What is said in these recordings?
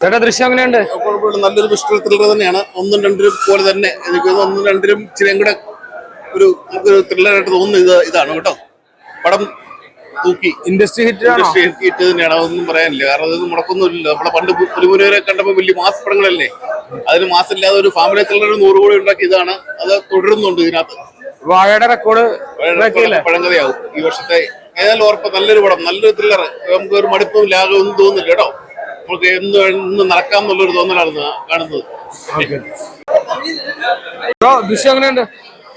ചേട്ടാ ദൃശ്യം അങ്ങനെയുണ്ട്? നല്ലൊരു ത്രില്ലർ തന്നെയാണ്. ഒന്നും രണ്ടിലും പോലെ തന്നെ എനിക്ക് ഒന്നും രണ്ടിലും ഇച്ചിരിയും കൂടെ ഒരു ത്രില്ലറായിട്ട് തോന്നുന്നത് ഇതാണ് കേട്ടോ. പടം തൂക്കി. ഇൻഡസ്ട്രി ഹിറ്റ് തന്നെയാണ്. അതൊന്നും പറയാനില്ല. കാരണം അതൊന്നും മുടക്കൊന്നുമില്ല. നമ്മളെ പണ്ട് പുലിമുരുകരെ കണ്ടപ്പോൾ വലിയ മാസ് പടങ്ങളല്ലേ, അതിന് മാസമില്ലാതെ ഒരു ഫാമിലി ത്രില്ലർ 100 കോടി ഉണ്ടാക്കി ഇതാണ്. അത് തുടരുന്നുണ്ട് ഇതിനകത്ത്. വാഴയുടെ റെക്കോർഡ് പഴങ്കഥയാവും ഈ വർഷത്തെ. ഏതായാലും ഉറപ്പ് നല്ലൊരു പടം, നല്ലൊരു ത്രില്ലർ. നമുക്ക് ഒരു മടുപ്പും ലാഗവും ഒന്നും തോന്നുന്നില്ല കേട്ടോ. നമുക്ക് എന്ന് നടക്കാം എന്നുള്ളൊരു തോന്നലാണ് കാണുന്നത്. ദൃശ്യം എങ്ങനെയുണ്ട്?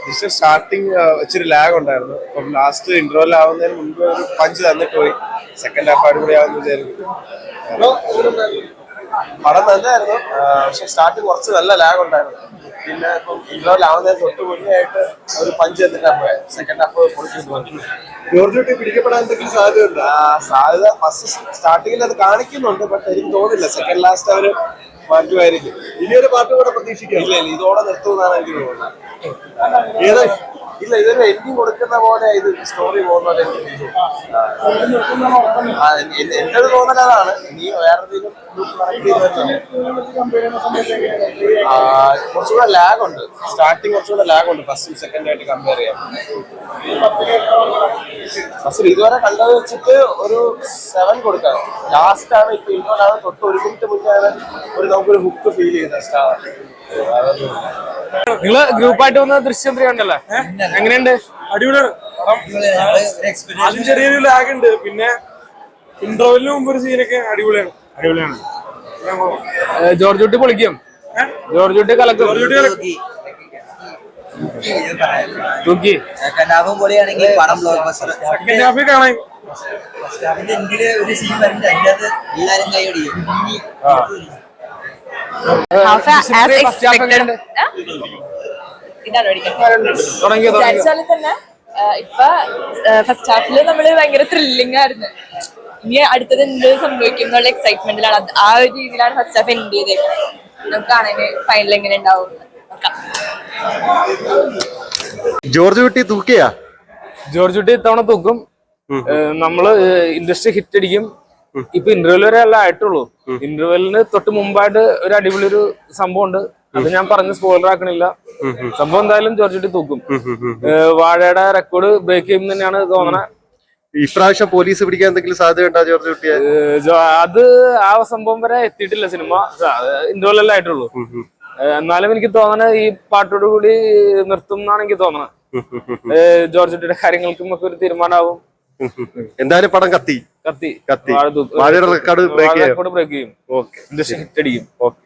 ദൃശ്യം സ്റ്റാർട്ടിങ് ഇച്ചിരി ലാഗ് ഉണ്ടായിരുന്നു. അപ്പം ലാസ്റ്റ് ഇന്റർവെൽ ആവുന്നതിന് മുൻപ് ഒരു പഞ്ച് തന്നിട്ട് പോയി. സെക്കൻഡ് ഹാഫ് അടിപൊളിയാവുന്ന വിചാരിക്കും. പടം നല്ലതായിരുന്നു. പക്ഷെ സ്റ്റാർട്ടിങ് കുറച്ച് നല്ല ലാഗ് ഉണ്ടായിരുന്നു. പിന്നെ ഇപ്പം ഇന്റർവെൽ ആവുന്നതിന് തൊട്ട് മുന്നേ ആയിട്ട് ഒരു പഞ്ച് തന്നിട്ടാണ് പോയത്. സെക്കൻഡ് ഹാഫ് പൊളിച്ചു. ജോർജ് പിടിക്കപ്പെടാൻ എന്തെങ്കിലും സാധ്യതയുണ്ട്? സാധ്യത ഫസ്റ്റ് സ്റ്റാർട്ടിങ്ങിൽ അത് കാണിക്കുന്നുണ്ട്. ബട്ട് എനിക്ക് തോന്നുന്നില്ല സെക്കൻഡ് ലാസ്റ്റ് അവര് മാറ്റുമായിരിക്കും. ഇനിയൊരു പാർട്ട് കൂടെ പ്രതീക്ഷിക്കാം. ഇല്ല, ഇതോടെ നിർത്തുമെന്നാണ് എനിക്ക് തോന്നുന്നത്. ഇല്ല, ഇതൊരു എൻഡിങ് കൊടുക്കുന്ന പോലെ ഇത് സ്റ്റോറി പോകുന്നത് എന്റെ ഒരു തോന്നൽ അതാണ്. ഇനി വേറെ കുറച്ചുകൂടെ ലാഗ് ഉണ്ട്. സ്റ്റാർട്ടിങ് കുറച്ചുകൂടെ ലാഗ് ഉണ്ട് ഫസ്റ്റും സെക്കൻഡ് ആയിട്ട് കമ്പയർ ചെയ്യാം. ഫസ്റ്റ് ഇതുവരെ കണ്ടത് വെച്ചിട്ട് ഒരു 7 കൊടുക്കാം. ലാസ്റ്റ് ആണ് ഇപ്പൊ ഇന്നോടാണ് തൊട്ട് 1 മിനിറ്റ് മുന്നേ നമുക്കൊരു ഹുക്ക് ഫീൽ ചെയ്ത സ്റ്റാർ. നിങ്ങള് ഗ്രൂപ്പായിട്ട് വന്ന ദൃശ്യം 3 കണ്ടല്ലേ? എങ്ങനെയുണ്ട്? അടിപൊളിയാണ്. ആദ്യം ചെറിയൊരു ലാഗ് ഉണ്ട്. പിന്നെ ഇന്റർവെല്ലിന് മുമ്പ് ഒരു സീനൊക്കെ അടിപൊളിയാണ്. ജോർജ് കുട്ടി പൊളിക്കും. ജോർജ് കുട്ടി കലക്കും. തൂക്കി. സെക്കൻഡ് ഹാഫും പൊളിയാണെങ്കിൽ പടം ബ്ലോക്ക് ബസ്റ്റർ. സെക്കൻഡ് ഹാഫിൽ കാണാൻ ഒരു സീൻ വരുന്നുണ്ട്. അതിനകത്ത് എല്ലാരും കൈയടിക്കും. തന്നെ ഇപ്പൊ ഫസ്റ്റ് ഹാഫില് നമ്മള് ഭയങ്കര ത്രില്ലിംഗ് ആയിരുന്നു. ഇനി അടുത്തത് എന്ത് സംഭവിക്കും എന്നുള്ള എക്സൈറ്റ്മെന്റിലാണ്. ആ ഒരു രീതിയിലാണ് ഫസ്റ്റ് ഹാഫ് എൻഡ് ചെയ്തേക്കുന്നത്. നമുക്ക് കാണാന് ഫൈനൽ എങ്ങനെ ഉണ്ടാവും നോക്കാം. ജോർജ് കുട്ടി തൂക്കിയാ? ജോർജ് കുട്ടി ഇത്തവണ തൂക്കും. നമ്മള് ഇൻഡസ്ട്രി ഹിറ്റ് അടിക്കും. ഇപ്പൊ ഇന്റർവെൽ വരെ അല്ല ആയിട്ടുള്ളൂ. ഇന്റർവെല്ലിന് തൊട്ട് മുമ്പായിട്ട് ഒരു അടിപൊളി ഒരു സംഭവം ഉണ്ട്. അത് ഞാൻ പറഞ്ഞ് സ്പോയിലർ ആക്കണില്ല. സംഭവം എന്തായാലും ജോർജ് കുട്ടി തൂക്കും. വാഴയുടെ റെക്കോർഡ് ബ്രേക്ക് ചെയ്യും തന്നെയാണ് തോന്നണേ. ഇപ്രാവശ്യം പോലീസ് പിടിക്കാൻ എന്തെങ്കിലും സാധ്യത ഉണ്ടോ ജോർജ് കുട്ടിയെ? അത് ആ സംഭവം വരെ എത്തിയിട്ടില്ല. സിനിമ ഇന്റർവെൽ അല്ല ആയിട്ടുള്ളൂ. എന്നാലും എനിക്ക് തോന്നണ ഈ പാട്ടോട് കൂടി നിർത്തും എന്നാണ് എനിക്ക് തോന്നണത്. ജോർജ് കുട്ടിയുടെ കാര്യങ്ങൾക്കും ഒക്കെ ഒരു തീരുമാനമാവും. എന്തായാലും പടം കത്തി. വാഴയുടെ റെക്കോർഡ് ബ്രേക്ക് ചെയ്യും. ഹിറ്റ് അടിക്കും. ഓക്കെ.